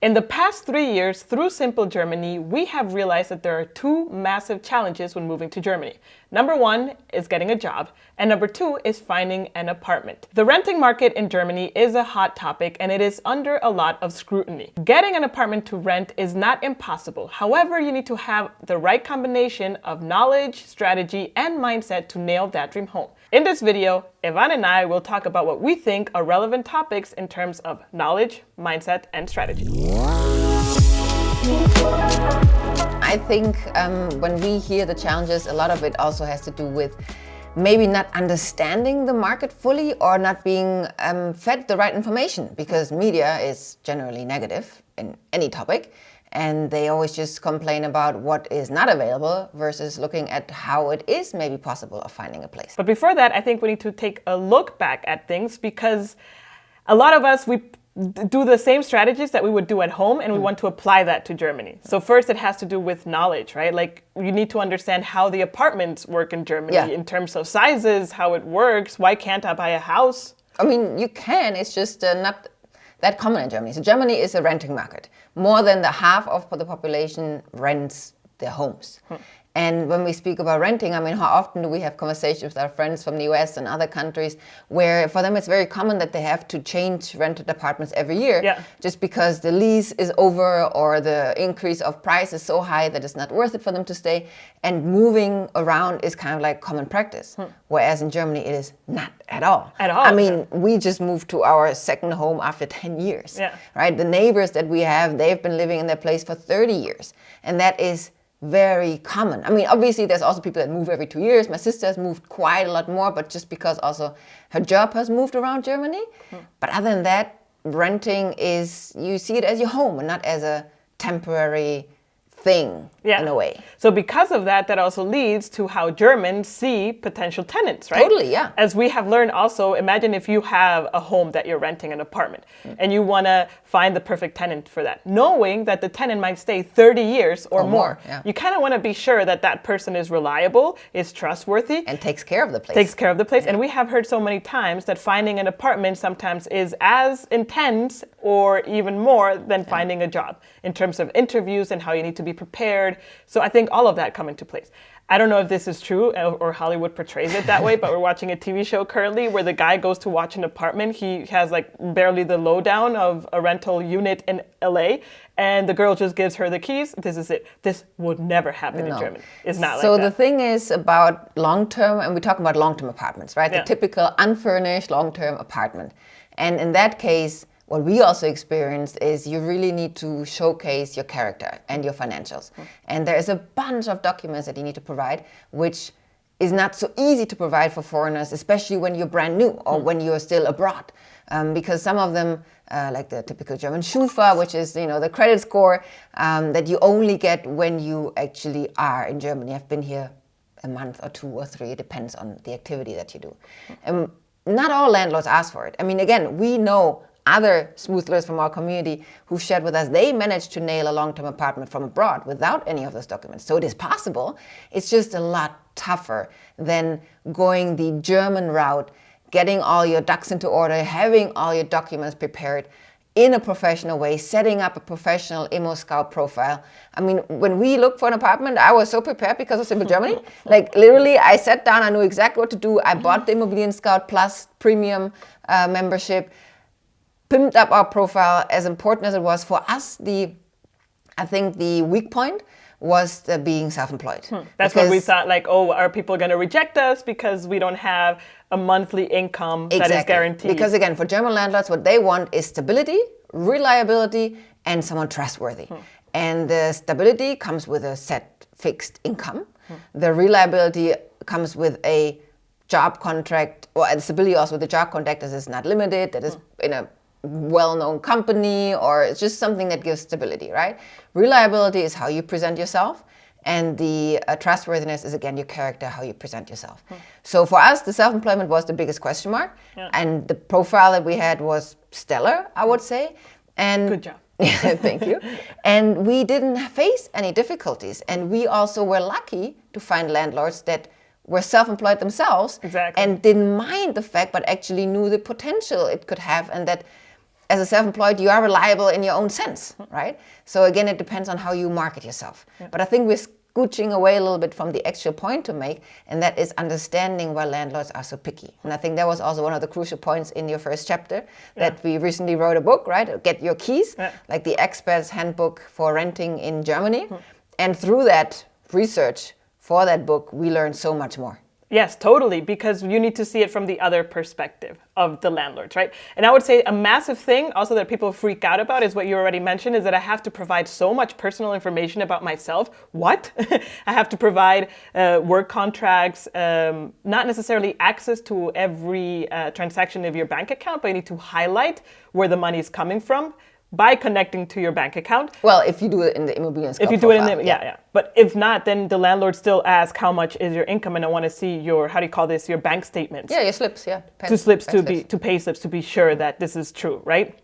In the past 3 years, through Simple Germany, we have realized that there are two massive challenges when moving to Germany. Number one is getting a job, and number two is finding an apartment. The renting market in Germany is a hot topic, and it is under a lot of scrutiny. Getting an apartment to rent is not impossible. However, you need to have the right combination of knowledge, strategy, and mindset to nail that dream home. In this video, Evan and I will talk about what we think are relevant topics in terms of knowledge, mindset, and strategy. I think when we hear the challenges, a lot of it also has to do with maybe not understanding the market fully or not being fed the right information, because media is generally negative in any topic. And they always just complain about what is not available versus looking at how it is maybe possible of finding a place. But before that, I think we need to take a look back at things, because a lot of us, we do the same strategies that we would do at home, and we want to apply that to Germany. So first it has to do with knowledge, right? Like, you need to understand how the apartments work in Germany in terms of sizes, how it works. Why can't I buy a house? I mean, you can, it's just not that common in Germany. So Germany is a renting market. More than the half of the population rents their homes. And when we speak about renting, I mean, how often do we have conversations with our friends from the US and other countries where for them it's very common that they have to change rented apartments every year just because the lease is over or the increase of price is so high that it's not worth it for them to stay. And moving around is kind of like common practice. Whereas in Germany, it is not at all. At all. I mean, we just moved to our second home after 10 years, right? The neighbors that we have, they've been living in their place for 30 years. And that is very common. I mean, obviously there's also people that move every 2 years. My sister has moved quite a lot more, but just because also her job has moved around Germany. But other than that, renting is, you see it as your home and not as a temporary thing in a way. So because of that, that also leads to how Germans see potential tenants, right? Totally, yeah. As we have learned also, imagine if you have a home that you're renting, an apartment, and you want to find the perfect tenant for that, knowing that the tenant might stay 30 years or more. You kind of want to be sure that that person is reliable, is trustworthy. And takes care of the place. Takes care of the place. And we have heard so many times that finding an apartment sometimes is as intense or even more than finding a job in terms of interviews and how you need to be prepared. So I think all of that come into place. I don't know if this is true or Hollywood portrays it that way, but we're watching a TV show currently where the guy goes to watch an apartment. He has like barely the lowdown of a rental unit in LA, and the girl just gives her the keys. This is it. This would never happen in Germany. It's not like that. So the thing is about long-term, and we're talking about long-term apartments, right? The typical unfurnished long-term apartment. And in that case, what we also experienced is you really need to showcase your character and your financials. And there is a bunch of documents that you need to provide, which is not so easy to provide for foreigners, especially when you're brand new or when you're still abroad. Because some of them, like the typical German Schufa, which is, you know, the credit score that you only get when you actually are in Germany. I've been here a month or 2 or 3, it depends on the activity that you do. Not all landlords ask for it. I mean, again, we know other smoothlers from our community who shared with us, they managed to nail a long-term apartment from abroad without any of those documents. So it is possible. It's just a lot tougher than going the German route, getting all your ducks into order, having all your documents prepared in a professional way, setting up a professional Immo Scout profile. I mean, when we looked for an apartment, I was so prepared because of Simple Germany. Like literally, I sat down, I knew exactly what to do. I bought the Immobilien Scout Plus premium membership, pimped up our profile. As important as it was for us, I think the weak point was the being self-employed. That's what we thought, like, oh, are people going to reject us because we don't have a monthly income that is guaranteed? Because again, for German landlords, what they want is stability, reliability, and someone trustworthy. And the stability comes with a set fixed income. The reliability comes with a job contract, or the stability also with a job contract that is not limited, that is in a well-known company, or it's just something that gives stability, right? Reliability is how you present yourself, and the trustworthiness is, again, your character, how you present yourself. So for us, the self-employment was the biggest question mark, and the profile that we had was stellar, I would say. And good job. Thank you. And we didn't face any difficulties, and we also were lucky to find landlords that were self-employed themselves and didn't mind the fact, but actually knew the potential it could have, and that as a self-employed, you are reliable in your own sense, right? So again, it depends on how you market yourself. But I think we're scooching away a little bit from the actual point to make, and that is understanding why landlords are so picky. And I think that was also one of the crucial points in your first chapter that we recently wrote a book, right? Get Your Keys, like the Expats Handbook for Renting in Germany. And through that research for that book, we learned so much more. Yes, totally, because you need to see it from the other perspective of the landlords, right? And I would say a massive thing also that people freak out about is what you already mentioned, is that I have to provide so much personal information about myself. What? I have to provide work contracts, not necessarily access to every transaction of your bank account, but you need to highlight where the money is coming from by connecting to your bank account. Well, if you do it in the Immobilien If you do it in the, yeah. But if not, then the landlord still asks how much is your income, and I want to see your, how do you call this, your bank statements. Yeah, your slips, yeah. To slips, to pay slips, to be sure that this is true, right?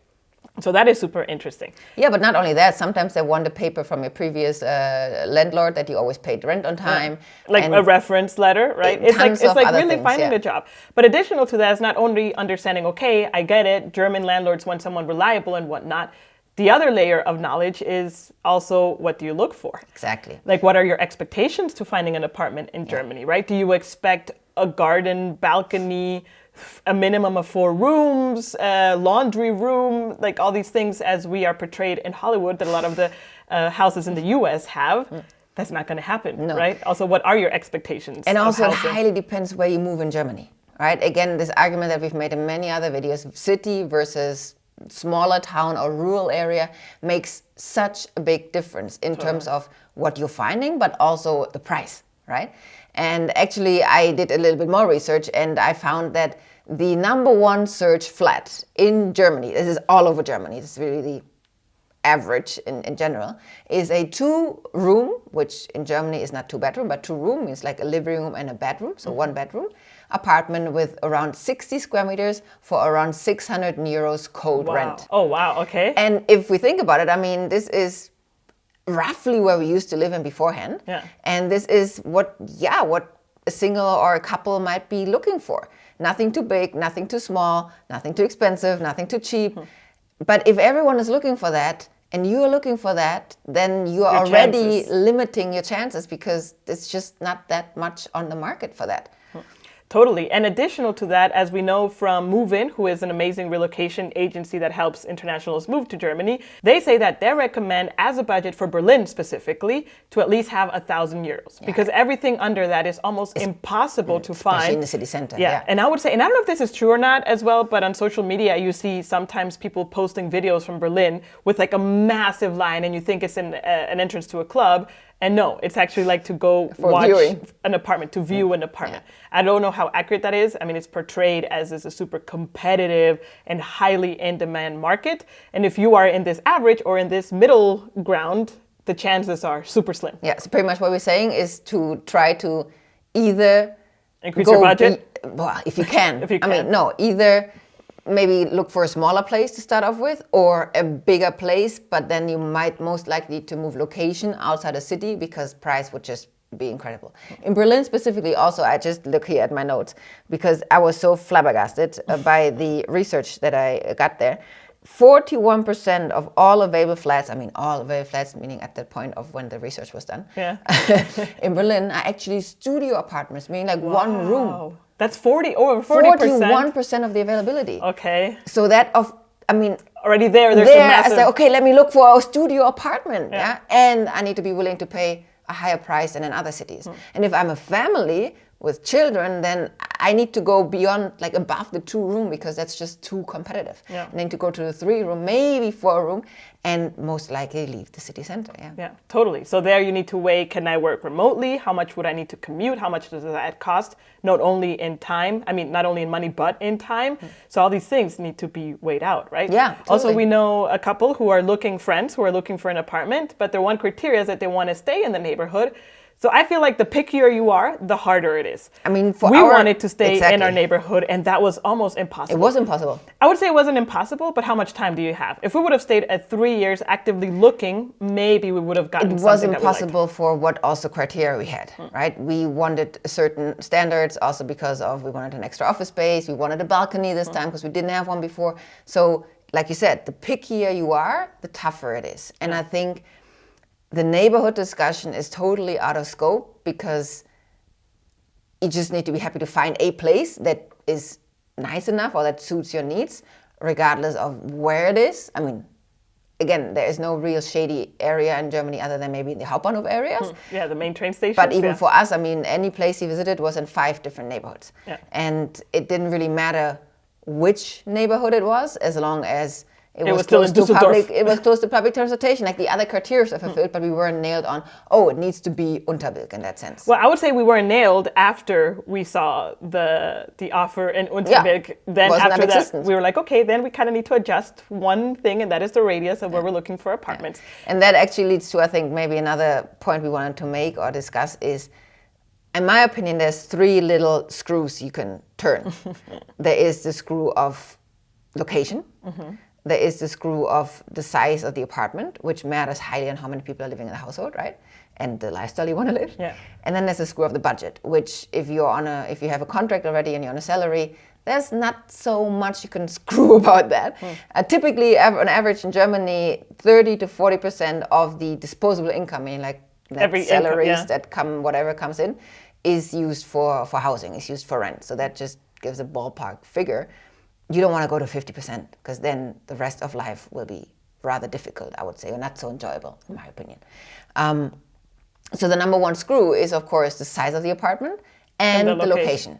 So that is super interesting. Yeah, but not only that, sometimes they want a paper from your previous landlord that you always paid rent on time. Like a reference letter, right? It's like really things, finding a job. But additional to that is not only understanding, okay, I get it, German landlords want someone reliable and whatnot. The other layer of knowledge is also, what do you look for? Exactly. Like, what are your expectations to finding an apartment in Germany, right? Do you expect a garden, balcony, a minimum of 4 rooms, laundry room, like all these things as we are portrayed in Hollywood that a lot of the houses in the US have? That's not going to happen, right? Also, what are your expectations? And also, it highly depends where you move in Germany, right? Again, this argument that we've made in many other videos, city versus smaller town or rural area, makes such a big difference in terms of what you're finding, but also the price, right? And actually, I did a little bit more research, and I found that the #1 search flat in Germany, this is all over Germany, this is really the average in general, is a 2-room, which in Germany is not 2-bedroom, but 2-room means like a living room and a bedroom, so 1 bedroom, apartment with around 60 square meters for around 600 euros cold rent. Oh, wow, okay. And if we think about it, I mean, this is roughly where we used to live in beforehand. And this is what a single or a couple might be looking for. Nothing too big, nothing too small, nothing too expensive, nothing too cheap. But if everyone is looking for that, and you are looking for that, then you are already limiting your chances, because it's just not that much on the market for that. Totally. And additional to that, as we know from Move In, who is an amazing relocation agency that helps internationals move to Germany, they say that they recommend, as a budget for Berlin specifically, to at least have 1,000 euros. Because everything under that is almost impossible to find. Especially in the city center. And I would say, and I don't know if this is true or not as well, but on social media you see sometimes people posting videos from Berlin with like a massive line, and you think it's an entrance to a club. And no, it's actually like to go watch an apartment, to view an apartment. I don't know how accurate that is. I mean, it's portrayed as a super competitive and highly in-demand market. And if you are in this average or in this middle ground, the chances are super slim. Yeah, so pretty much what we're saying is to try to either increase your budget. Well, if you can. If you can. I mean, no, either maybe look for a smaller place to start off with, or a bigger place, but then you might most likely to move location outside the city, because price would just be incredible. In Berlin specifically also, I just look here at my notes, because I was so flabbergasted by the research that I got there. 41% of all available flats, I mean all available flats, meaning at the point of when the research was done, in Berlin are actually studio apartments, meaning like 1 room. That's 40%. 41% of the availability. Okay. So that already there's a massive... I say, okay, let me look for a studio apartment, and I need to be willing to pay a higher price than in other cities. And if I'm a family with children, then I need to go beyond, like above the 2-room, because that's just too competitive. And then to go to the 3-room, maybe 4-room, and most likely leave the city center. Yeah, totally. So there you need to weigh, can I work remotely? How much would I need to commute? How much does that cost? Not only in time, not only in money, but in time. So all these things need to be weighed out, right? Yeah, totally. Also, we know a couple who are looking for an apartment, but their one criteria is that they want to stay in the neighborhood. So I feel like the pickier you are, the harder it is. I mean, we wanted to stay in our neighborhood, and that was almost impossible. It was impossible. I would say it wasn't impossible, but how much time do you have? If we would have stayed at 3 years actively looking, maybe we would have gotten something that we liked. It was impossible for what also criteria we had, right? We wanted certain standards also because of we wanted an extra office space, we wanted a balcony this time because we didn't have one before. So like you said, the pickier you are, the tougher it is. And I think the neighborhood discussion is totally out of scope because you just need to be happy to find a place that is nice enough or that suits your needs, regardless of where it is. I mean, again, there is no real shady area in Germany other than maybe the Hauptbahnhof areas. Yeah, the main train station. But even for us, I mean, any place you visited was in 5 different neighborhoods. Yeah. And it didn't really matter which neighborhood it was, as long as it was still close in to Düsseldorf. public. It was close to public transportation. Like the other criteria are fulfilled, but we weren't nailed on. Oh, it needs to be Unterbilk in that sense. Well, I would say we were nailed after we saw the offer in Unterbilk. Then after that, we were like, okay, then we kind of need to adjust one thing, and that is the radius of where we're looking for apartments. And that actually leads to, I think, maybe another point we wanted to make or discuss is, in my opinion, there's 3 little screws you can turn. There is the screw of location. There is the screw of the size of the apartment, which matters highly on how many people are living in the household, right? And the lifestyle you want to live. Yeah. And then there's the screw of the budget, which if you have a contract already and you're on a salary, there's not so much you can screw about that. Typically, on average in Germany, 30 to 40% of the disposable income, meaning like salaries that come, whatever comes in, is used for housing, is used for rent. So that just gives a ballpark figure. You don't want to go to 50% because then the rest of life will be rather difficult, I would say, or not so enjoyable, in my opinion. So the number 1 screw is, of course, the size of the apartment and the location.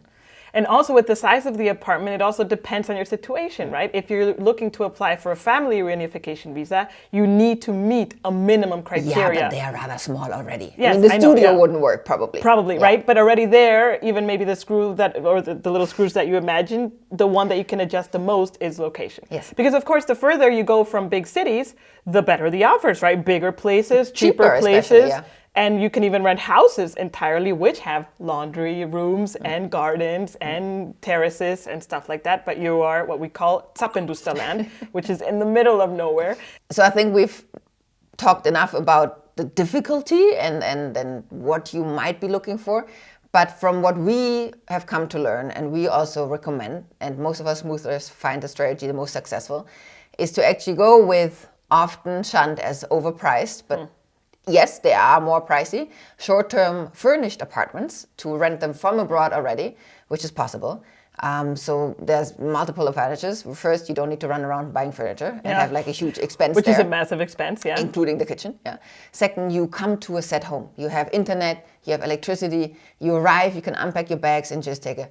And also with the size of the apartment, it also depends on your situation, right? If you're looking to apply for a family reunification visa, you need to meet a minimum criteria. Yeah, but they are rather small already. Yes, I mean, the studio wouldn't work, probably. Right? But already there, even maybe the screw or the little screws that you imagine, the one that you can adjust the most is location. Yes. Because of course, the further you go from big cities, the better the offers, right? Bigger places, cheaper places. And you can even rent houses entirely, which have laundry rooms and gardens and terraces and stuff like that. But you are what we call Zappendusterland, which is in the middle of nowhere. So I think we've talked enough about the difficulty and what you might be looking for. But from what we have come to learn, and we also recommend, and most of us smoothers find the strategy the most successful, is to actually go with, often shunned as overpriced, but yes, they are more pricey, short-term furnished apartments to rent them from abroad already, which is possible. So there's multiple advantages. First, you don't need to run around buying furniture and have like a huge expense Which is a massive expense, including the kitchen, Second, you come to a set home. You have internet, you have electricity, you arrive, you can unpack your bags and just take a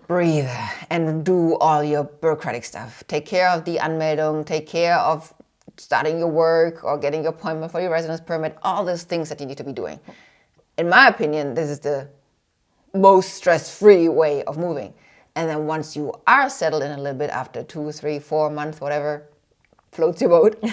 breather and do all your bureaucratic stuff. Take care of the Anmeldung, take care of starting your work or getting your appointment for your residence permit, all those things that you need to be doing. In my opinion, this is the most stress-free way of moving. And then once you are settled in a little bit after 2, 3, 4 months, whatever floats your boat,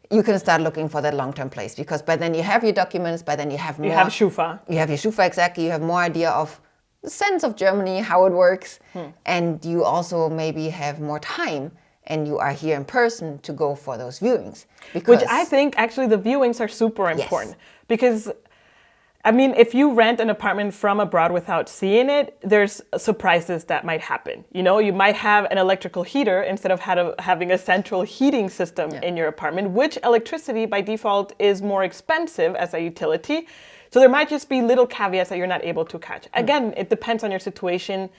you can start looking for that long-term place because by then you have your documents, by then you have more. You have Schufa. You have your Schufa, exactly. You have more idea of the sense of Germany, how it works. And you also maybe have more time and you are here in person to go for those viewings. Which I think actually the viewings are super important. Because, I mean, if you rent an apartment from abroad without seeing it, there's surprises that might happen. You know, you might have an electrical heater instead of having a central heating system in your apartment, which electricity by default is more expensive as a utility. So there might just be little caveats that you're not able to catch. Again, it depends on your situation.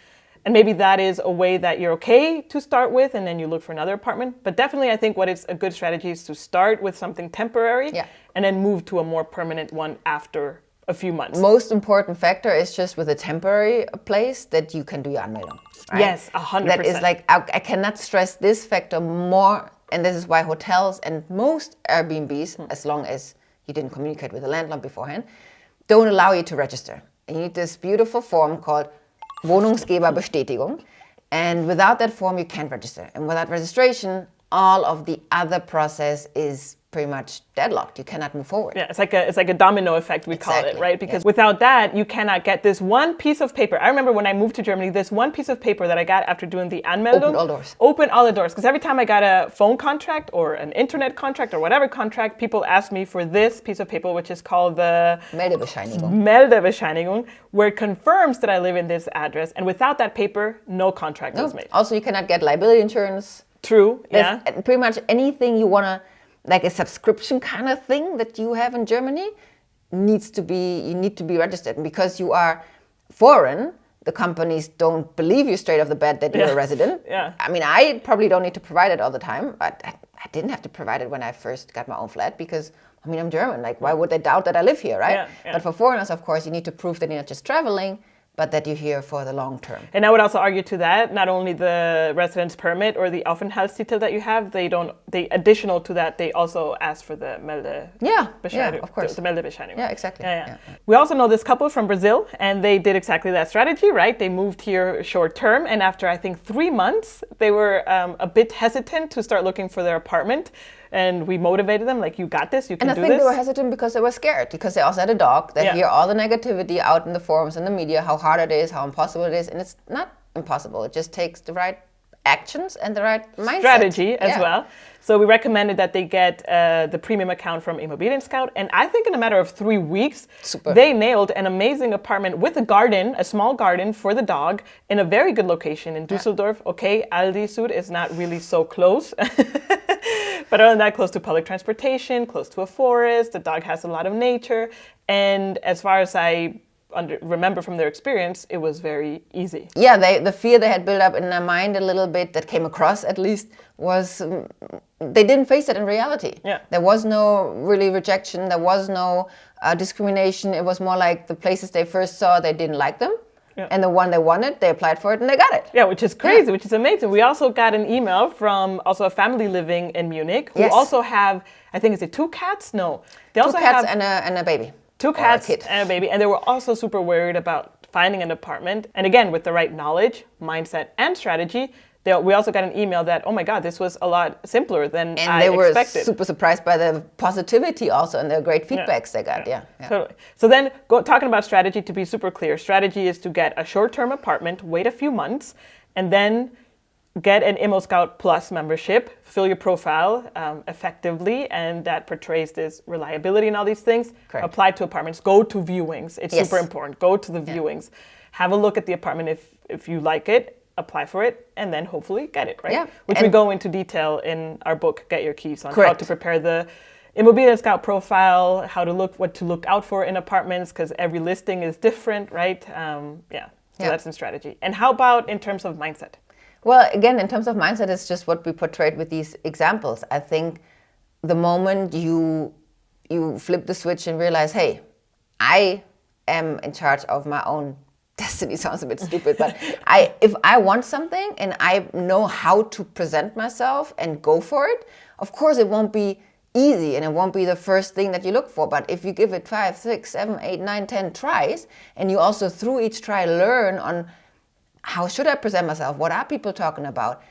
And maybe that is a way that you're okay to start with, and then you look for another apartment. But definitely, I think what is a good strategy is to start with something temporary and then move to a more permanent one after a few months. Most important factor is just with a temporary place that you can do your Anmeldung. Right? Yes, 100%. That is like, I cannot stress this factor more, and this is why hotels and most Airbnbs, as long as you didn't communicate with the landlord beforehand, don't allow you to register. And you need this beautiful form called Wohnungsgeberbestätigung. And without that form, you can't register. And without registration, all of the other process is pretty much deadlocked. You cannot move forward. Yeah, it's like a domino effect, we call it, right? Because without that, you cannot get this one piece of paper. I remember when I moved to Germany, this one piece of paper that I got after doing the Anmeldung. Opened all doors. Opened all the doors. Because every time I got a phone contract or an internet contract or whatever contract, people asked me for this piece of paper, which is called the Meldebescheinigung, where it confirms that I live in this address. And without that paper, no contract was made. Also, you cannot get liability insurance. True, yeah. Pretty much anything you want to, like a subscription kind of thing that you have in Germany, you need to be registered. And because you are foreign, the companies don't believe you straight off the bat that you're a resident. Yeah. I mean, I probably don't need to provide it all the time, but I didn't have to provide it when I first got my own flat because, I mean, I'm German. Like, why would they doubt that I live here, right? Yeah. But for foreigners, of course, you need to prove that you're not just traveling, but that you're here for the long term. And I would also argue to that, not only the residence permit or the Aufenthaltstitel that you have, they additional to that, they also ask for the Meldebescheinigung. Of course. The Meldebescheinigung. Yeah, exactly. Yeah. We also know this couple from Brazil, and they did exactly that strategy, right? They moved here short term, and after, I think, 3 months, they were a bit hesitant to start looking for their apartment. And we motivated them, like, you got this, you can do this. And I think they were hesitant because they were scared, because they also had a dog. They hear all the negativity out in the forums and the media, how hard it is, how impossible it is. And it's not impossible. It just takes the right actions and the right mindset. Strategy as well. So we recommended that they get the premium account from Immobilien Scout. And I think in a matter of 3 weeks, they nailed an amazing apartment with a garden, a small garden for the dog, in a very good location in Düsseldorf. Okay, Aldi Süd is not really so close. But other than that, close to public transportation, close to a forest, the dog has a lot of nature. And as far as I remember from their experience, it was very easy. Yeah, the fear they had built up in their mind a little bit, that came across at least, was they didn't face it in reality. Yeah. There was no really rejection, there was no discrimination. It was more like the places they first saw, they didn't like them. Yeah. And the one they wanted, they applied for it and they got it. Yeah, which is crazy, which is amazing. We also got an email from also a family living in Munich who also have, I think, is it 2 cats? No. They also 2 cats have and a baby. 2 cats and a baby. And they were also super worried about finding an apartment. And again, with the right knowledge, mindset, and strategy, we also got an email that, oh my God, this was a lot simpler than I expected. And they were super surprised by the positivity also and the great feedbacks they got. Yeah. Totally. So then talking about strategy, to be super clear, strategy is to get a short-term apartment, wait a few months, and then get an Immo Scout Plus membership, fill your profile effectively, and that portrays this reliability and all these things. Correct. Apply to apartments, go to viewings. It's super important. Go to the viewings. Have a look at the apartment if you like it. Apply for it, and then hopefully get it, right? Yeah. Which we go into detail in our book, Get Your Keys, on Correct. how to prepare the Immobilien Scout profile, what to look out for in apartments, because every listing is different, right? So that's in strategy. And how about in terms of mindset? Well, again, in terms of mindset, it's just what we portrayed with these examples. I think the moment you flip the switch and realize, hey, I am in charge of my own destiny, sounds a bit stupid, but if I want something and I know how to present myself and go for it, of course it won't be easy and it won't be the first thing that you look for. But if you give it 5, 6, 7, 8, 9, 10 tries, and you also through each try learn on how should I present myself, what are people talking about,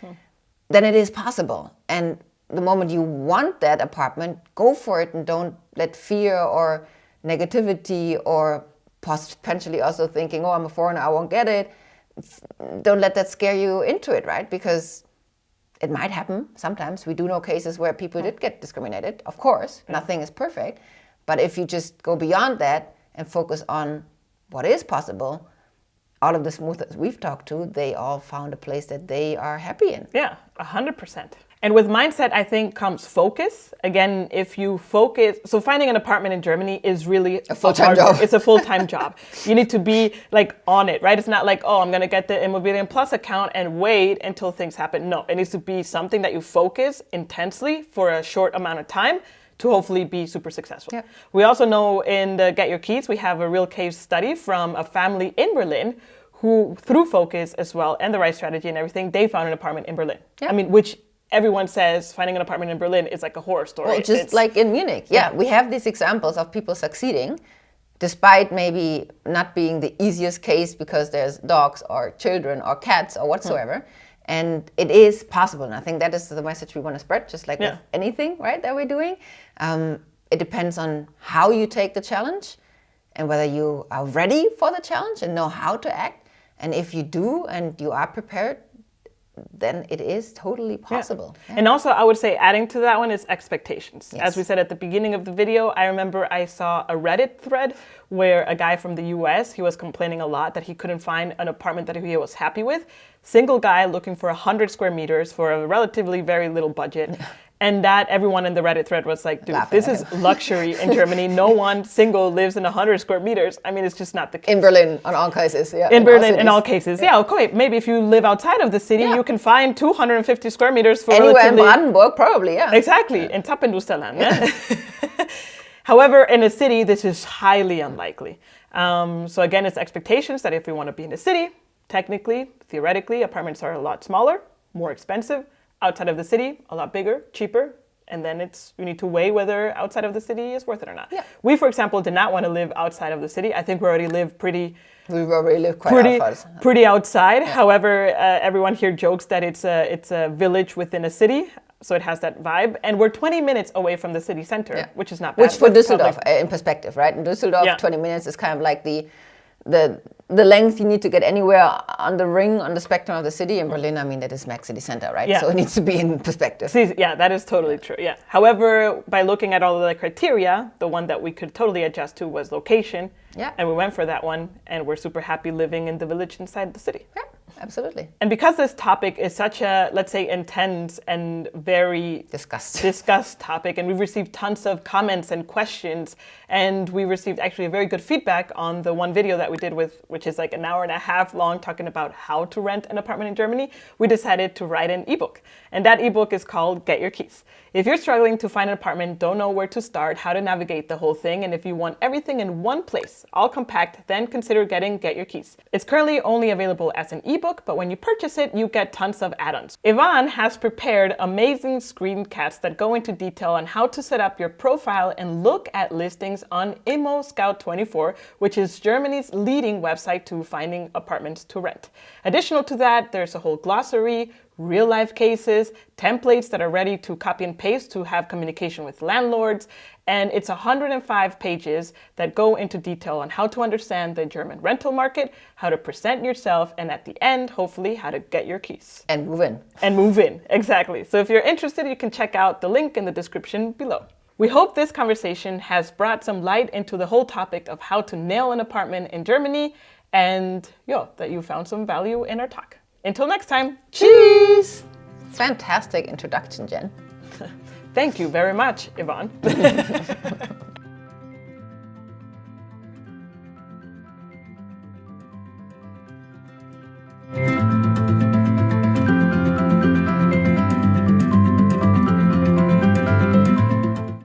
then it is possible. And the moment you want that apartment, go for it and don't let fear or negativity or potentially also thinking, oh, I'm a foreigner, I won't get it. Don't let that scare you into it, right? Because it might happen sometimes. We do know cases where people did get discriminated. Of course, nothing is perfect. But if you just go beyond that and focus on what is possible, all of the smoothers we've talked to, they all found a place that they are happy in. Yeah, 100%. And with mindset, I think, comes focus. Again, if you focus, so finding an apartment in Germany is really a full-time job. It's a full-time job. You need to be like on it, right? It's not like, oh, I'm going to get the Immobilien Plus account and wait until things happen. No, it needs to be something that you focus intensely for a short amount of time to hopefully be super successful. Yeah. We also know in the Get Your Keys, we have a real case study from a family in Berlin who, through focus as well and the right strategy and everything, they found an apartment in Berlin. Yeah. I mean, which everyone says finding an apartment in Berlin is like a horror story. Well, just like in Munich. Yeah, we have these examples of people succeeding despite maybe not being the easiest case because there's dogs or children or cats or whatsoever. And it is possible. And I think that is the message we want to spread, just like with anything, right, that we're doing. It depends on how you take the challenge and whether you are ready for the challenge and know how to act. And if you do and you are prepared, then it is totally possible. Yeah. And also, I would say adding to that one is expectations. Yes. As we said at the beginning of the video, I remember I saw a Reddit thread where a guy from the US, he was complaining a lot that he couldn't find an apartment that he was happy with. Single guy looking for 100 square meters for a relatively very little budget. And that everyone in the Reddit thread was like, dude, this is luxury in Germany. No one single lives in 100 square meters. I mean, it's just not the case. In Berlin, in all cases, yeah. In Berlin, in all cases. Yeah, okay. Maybe if you live outside of the city, you can find 250 square meters for anywhere in Brandenburg, probably, yeah. Exactly, in Tappendusterland. Yeah. However, in a city, this is highly unlikely. So again, it's expectations that if we want to be in a city, technically, theoretically, apartments are a lot smaller, more expensive. Outside of the city, a lot bigger, cheaper, and then you need to weigh whether outside of the city is worth it or not. Yeah. We, for example, did not want to live outside of the city. I think we already live pretty outside. Yeah. However, everyone here jokes that it's a village within a city, so it has that vibe. And we're 20 minutes away from the city center, which is not bad. Which for Düsseldorf, in perspective, right? In Düsseldorf, 20 minutes is kind of like the length you need to get anywhere on the ring, on the spectrum of the city. In Berlin, I mean, that is max city center, right? Yeah. So it needs to be in perspective. Yeah, that is totally true, yeah. However, by looking at all of the criteria, the one that we could totally adjust to was location. Yeah. And we went for that one, and we're super happy living in the village inside the city. Yeah, absolutely. And because this topic is such a, let's say, intense and very discussed topic, and we've received tons of comments and questions, and we received actually a very good feedback on the one video that we did which is like an hour and a half long, talking about how to rent an apartment in Germany, we decided to write an ebook. And that ebook is called Get Your Keys. If you're struggling to find an apartment, don't know where to start, how to navigate the whole thing, and if you want everything in one place, all compact, then consider getting Get Your Keys. It's currently only available as an ebook, but when you purchase it, you get tons of add-ons. Ivan has prepared amazing screencasts that go into detail on how to set up your profile and look at listings on ImmoScout24, which is Germany's leading website to finding apartments to rent. Additional to that, there's a whole glossary, real-life cases, templates that are ready to copy and paste to have communication with landlords, and it's 105 pages that go into detail on how to understand the German rental market, how to present yourself, and at the end, hopefully, how to get your keys. And move in. And move in, exactly. So if you're interested, you can check out the link in the description below. We hope this conversation has brought some light into the whole topic of how to nail an apartment in Germany, and that you found some value in our talk. Until next time, cheers! Fantastic introduction, Jen. Thank you very much, Yvonne.